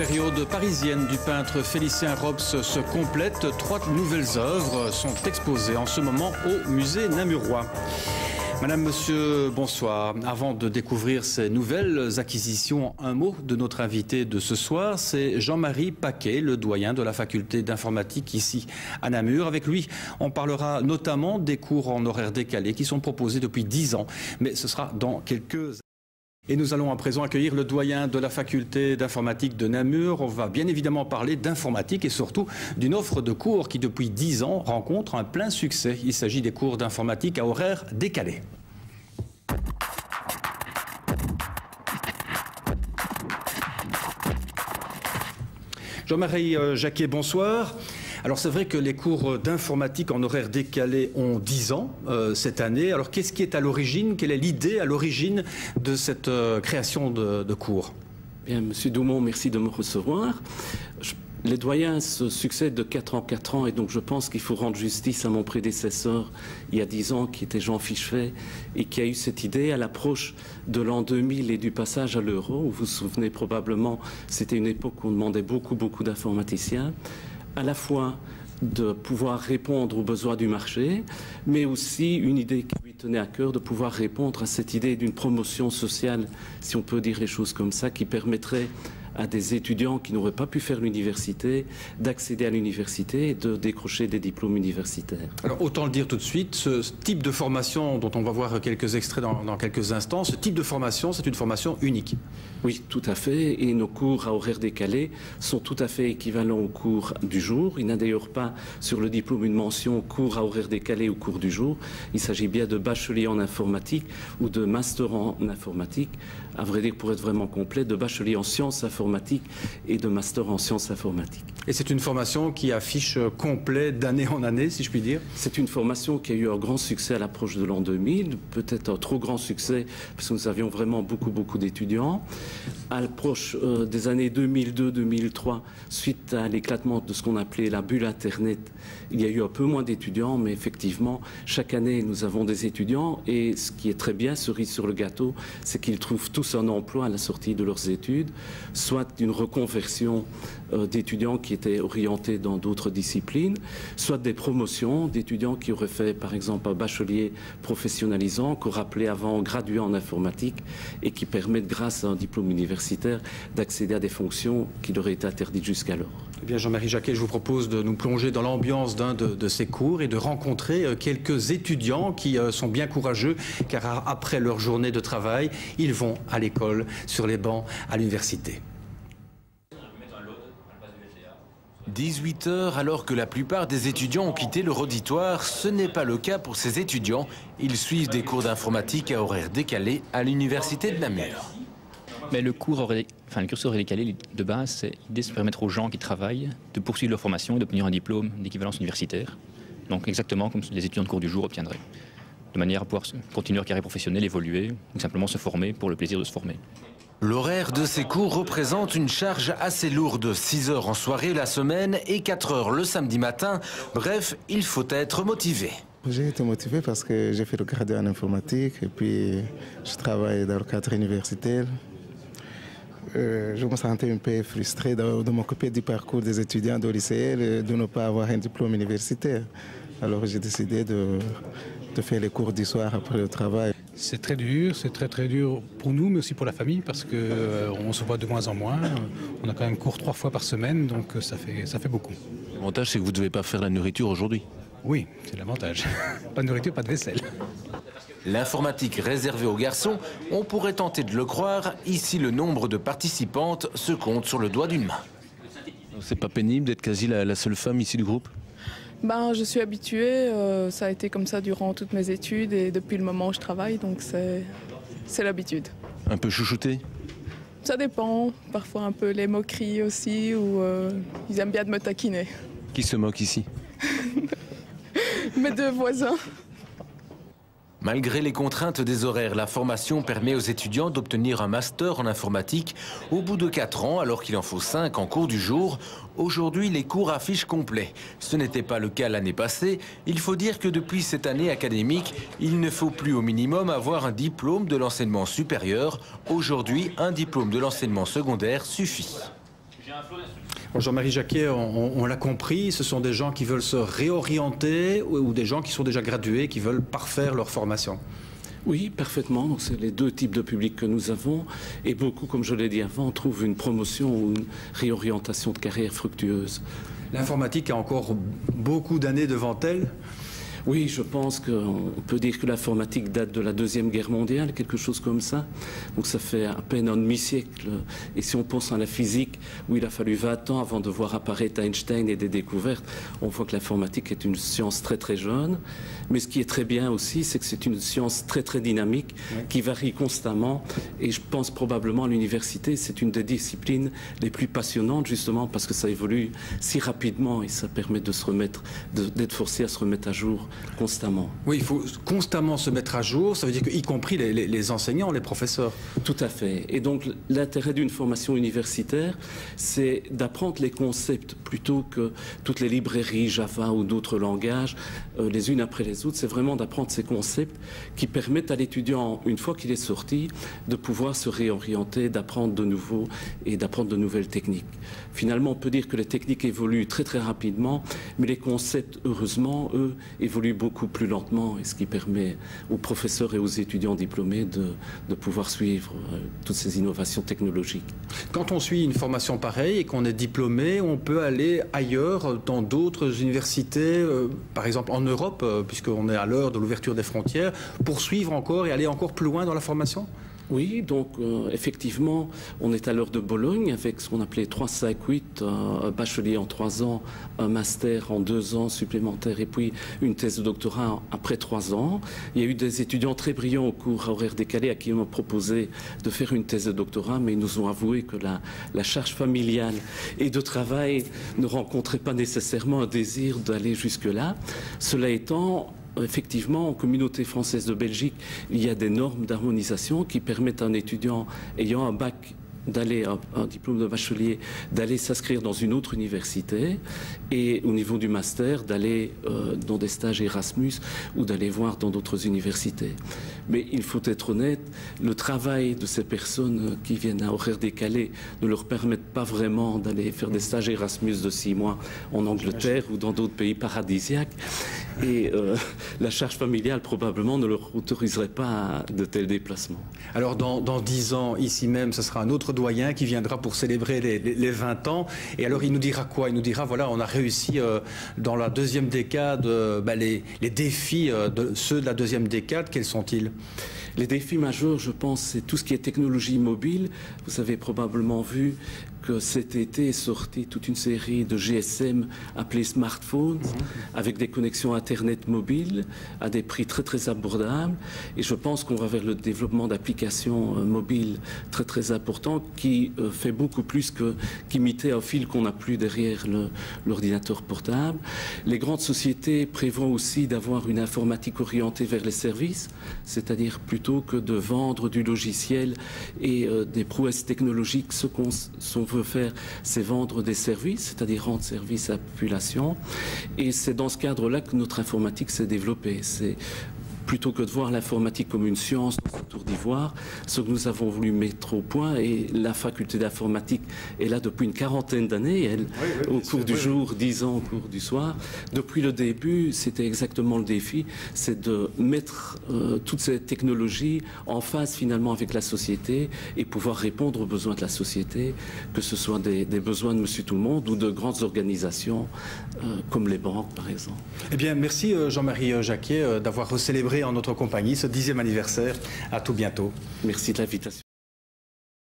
période parisienne du peintre Félicien Rops se complète. 3 nouvelles œuvres sont exposées en ce moment au musée namurois. Madame, monsieur, bonsoir. Avant de découvrir ces nouvelles acquisitions, un mot de notre invité de ce soir, c'est Jean-Marie Paquet, le doyen de la faculté d'informatique ici à Namur. Avec lui, on parlera notamment des cours en horaire décalé qui sont proposés depuis 10 ans. Mais ce sera dans quelques... Et nous allons à présent accueillir le doyen de la faculté d'informatique de Namur. On va bien évidemment parler d'informatique et surtout d'une offre de cours qui depuis 10 ans rencontre un plein succès. Il s'agit des cours d'informatique à horaire décalé. Jean-Marie Jacquet, bonsoir. Alors c'est vrai que les cours d'informatique en horaire décalé ont 10 ans cette année. Alors qu'est-ce qui est à l'origine? Quelle est l'idée à l'origine de cette création de cours? Bien, Monsieur Doumont, merci de me recevoir. Les doyens se succèdent de 4 en 4 ans et donc je pense qu'il faut rendre justice à mon prédécesseur il y a 10 ans qui était Jean Fichevet et qui a eu cette idée à l'approche de l'an 2000 et du passage à l'euro. Vous vous souvenez probablement, c'était une époque où on demandait beaucoup d'informaticiens, à la fois de pouvoir répondre aux besoins du marché, mais aussi une idée qui lui tenait à cœur de pouvoir répondre à cette idée d'une promotion sociale, si on peut dire les choses comme ça, qui permettrait à des étudiants qui n'auraient pas pu faire l'université, d'accéder à l'université et de décrocher des diplômes universitaires. Alors autant le dire tout de suite, ce type de formation dont on va voir quelques extraits dans quelques instants, ce type de formation, c'est une formation unique. Oui, tout à fait. Et nos cours à horaire décalé sont tout à fait équivalents aux cours du jour. Il n'y a d'ailleurs pas sur le diplôme une mention cours à horaire décalé ou cours du jour. Il s'agit bien de bachelier en informatique ou de master en informatique. À vrai dire, pour être vraiment complet, de bachelier en sciences informatiques et de master en sciences informatiques. Et c'est une formation qui affiche complet d'année en année, si je puis dire? C'est une formation qui a eu un grand succès à l'approche de l'an 2000, peut-être un trop grand succès, parce que nous avions vraiment beaucoup d'étudiants. À l'approche des années 2002-2003, suite à l'éclatement de ce qu'on appelait la bulle Internet, il y a eu un peu moins d'étudiants, mais effectivement, chaque année, nous avons des étudiants. Et ce qui est très bien, cerise sur le gâteau, c'est qu'ils trouvent tous un emploi à la sortie de leurs études, soit une reconversion d'étudiants qui étaient orientés dans d'autres disciplines, soit des promotions d'étudiants qui auraient fait, par exemple, un bachelier professionnalisant, qu'on rappelait avant gradué en informatique, et qui permettent, grâce à un diplôme universitaire, d'accéder à des fonctions qui leur étaient interdites jusqu'alors. Eh bien, Jean-Marie Jacquet, je vous propose de nous plonger dans l'ambiance d'un de ces cours et de rencontrer quelques étudiants qui sont bien courageux, car après leur journée de travail, ils vont à l'école, sur les bancs, à l'université. 18 h alors que la plupart des étudiants ont quitté leur auditoire, ce n'est pas le cas pour ces étudiants. Ils suivent des cours d'informatique à horaire décalé à l'université de Namur. Mais le cursus horaire décalé de base, c'est l'idée de permettre aux gens qui travaillent de poursuivre leur formation et d'obtenir un diplôme d'équivalence universitaire. Donc exactement comme les étudiants de cours du jour obtiendraient. De manière à pouvoir continuer leur carrière professionnelle, évoluer, ou simplement se former pour le plaisir de se former. L'horaire de ces cours représente une charge assez lourde, 6 heures en soirée la semaine et 4 heures le samedi matin. Bref, il faut être motivé. J'ai été motivé parce que j'ai fait le graduat en informatique et puis je travaille dans le cadre universitaire. Je me sentais un peu frustré de m'occuper du parcours des étudiants de lycée, de ne pas avoir un diplôme universitaire. Alors j'ai décidé de faire les cours du soir après le travail. C'est très dur pour nous, mais aussi pour la famille, parce qu'on se voit de moins en moins. On a quand même cours 3 fois par semaine, donc ça fait beaucoup. L'avantage, c'est que vous ne devez pas faire la nourriture aujourd'hui. Oui, c'est l'avantage. Pas de nourriture, pas de vaisselle. L'informatique réservée aux garçons, on pourrait tenter de le croire. Ici, le nombre de participantes se compte sur le doigt d'une main. C'est pas pénible d'être quasi la seule femme ici du groupe? Je suis habituée, ça a été comme ça durant toutes mes études et depuis le moment où je travaille, donc c'est l'habitude. Un peu chouchouté? Ça dépend, parfois un peu les moqueries aussi, ou ils aiment bien de me taquiner. Qui se moque ici? Mes 2 voisins. Malgré les contraintes des horaires, la formation permet aux étudiants d'obtenir un master en informatique au bout de 4 ans, alors qu'il en faut 5 en cours du jour. Aujourd'hui, les cours affichent complet. Ce n'était pas le cas l'année passée. Il faut dire que depuis cette année académique, il ne faut plus au minimum avoir un diplôme de l'enseignement supérieur. Aujourd'hui, un diplôme de l'enseignement secondaire suffit. Jean-Marie Jacquet, on l'a compris, ce sont des gens qui veulent se réorienter ou des gens qui sont déjà gradués, qui veulent parfaire leur formation. Oui, parfaitement. Donc, c'est les deux types de publics que nous avons. Et beaucoup, comme je l'ai dit avant, trouvent une promotion ou une réorientation de carrière fructueuse. L'informatique a encore beaucoup d'années devant elle. Oui, je pense qu'on peut dire que l'informatique date de la Deuxième Guerre mondiale, quelque chose comme ça. Donc ça fait à peine un demi-siècle. Et si on pense à la physique, où il a fallu 20 ans avant de voir apparaître Einstein et des découvertes, on voit que l'informatique est une science très très jeune. Mais ce qui est très bien aussi, c'est que c'est une science très très dynamique, qui varie constamment. Et je pense probablement à l'université, c'est une des disciplines les plus passionnantes, justement, parce que ça évolue si rapidement et ça permet de se remettre, d'être forcé à se remettre à jour constamment. Oui, il faut constamment se mettre à jour, ça veut dire qu'y compris les enseignants, les professeurs. Tout à fait. Et donc l'intérêt d'une formation universitaire, c'est d'apprendre les concepts plutôt que toutes les librairies Java ou d'autres langages, les unes après les autres. C'est vraiment d'apprendre ces concepts qui permettent à l'étudiant, une fois qu'il est sorti, de pouvoir se réorienter, d'apprendre de nouveau et d'apprendre de nouvelles techniques. Finalement, on peut dire que les techniques évoluent très très rapidement, mais les concepts, heureusement, eux, évoluent beaucoup plus lentement, et ce qui permet aux professeurs et aux étudiants diplômés de pouvoir suivre toutes ces innovations technologiques. Quand on suit une formation pareille et qu'on est diplômé, on peut aller ailleurs, dans d'autres universités, par exemple en Europe, puisqu'on est à l'heure de l'ouverture des frontières, poursuivre encore et aller encore plus loin dans la formation ? Oui, donc effectivement, on est à l'heure de Bologne avec ce qu'on appelait 3-5-8, un bachelier en 3 ans, un master en 2 ans supplémentaires et puis une thèse de doctorat après 3 ans. Il y a eu des étudiants très brillants au cours horaire décalé à qui on a proposé de faire une thèse de doctorat, mais ils nous ont avoué que la charge familiale et de travail ne rencontrait pas nécessairement un désir d'aller jusque-là. Cela étant, effectivement, en communauté française de Belgique, il y a des normes d'harmonisation qui permettent à un étudiant ayant un bac d'aller, un diplôme de bachelier, d'aller s'inscrire dans une autre université et au niveau du master, d'aller dans des stages Erasmus ou d'aller voir dans d'autres universités. Mais il faut être honnête, le travail de ces personnes qui viennent à horaire décalé ne leur permet pas vraiment d'aller faire des stages Erasmus de 6 mois en Angleterre ou dans d'autres pays paradisiaques. Et la charge familiale probablement ne leur autoriserait pas de tels déplacements. Alors dans 10 ans, ici même, ce sera un autre doyen qui viendra pour célébrer les 20 ans. Et alors il nous dira quoi? Il nous dira, voilà, on a réussi dans la deuxième décade, les défis de ceux de la deuxième décade, quels sont-ils? Les défis majeurs, je pense, c'est tout ce qui est technologie mobile. Vous avez probablement vu que cet été est sortie toute une série de GSM appelés smartphones, avec des connexions Internet mobiles à des prix très très abordables. Et je pense qu'on va vers le développement d'applications mobiles très très importantes qui fait beaucoup plus qu'imiter un fil qu'on n'a plus derrière l'ordinateur portable. Les grandes sociétés prévoient aussi d'avoir une informatique orientée vers les services, c'est-à-dire plutôt que de vendre du logiciel et des prouesses technologiques, ce qu'on veut faire, c'est vendre des services, c'est-à-dire rendre service à la population. Et c'est dans ce cadre-là que notre informatique s'est développée. C'est plutôt que de voir l'informatique comme une science dans sa tour d'ivoire, ce que nous avons voulu mettre au point, et la faculté d'informatique est là depuis une 40aine d'années, elle, au cours du jour, 10 ans au cours du soir. Depuis le début, c'était exactement le défi, c'est de mettre toutes ces technologies en phase finalement avec la société et pouvoir répondre aux besoins de la société, que ce soit des besoins de Monsieur Tout-le-Monde ou de grandes organisations comme les banques par exemple. Eh bien, merci Jean-Marie Jacquet d'avoir célébré en notre compagnie ce 10e anniversaire. À tout bientôt. Merci de l'invitation.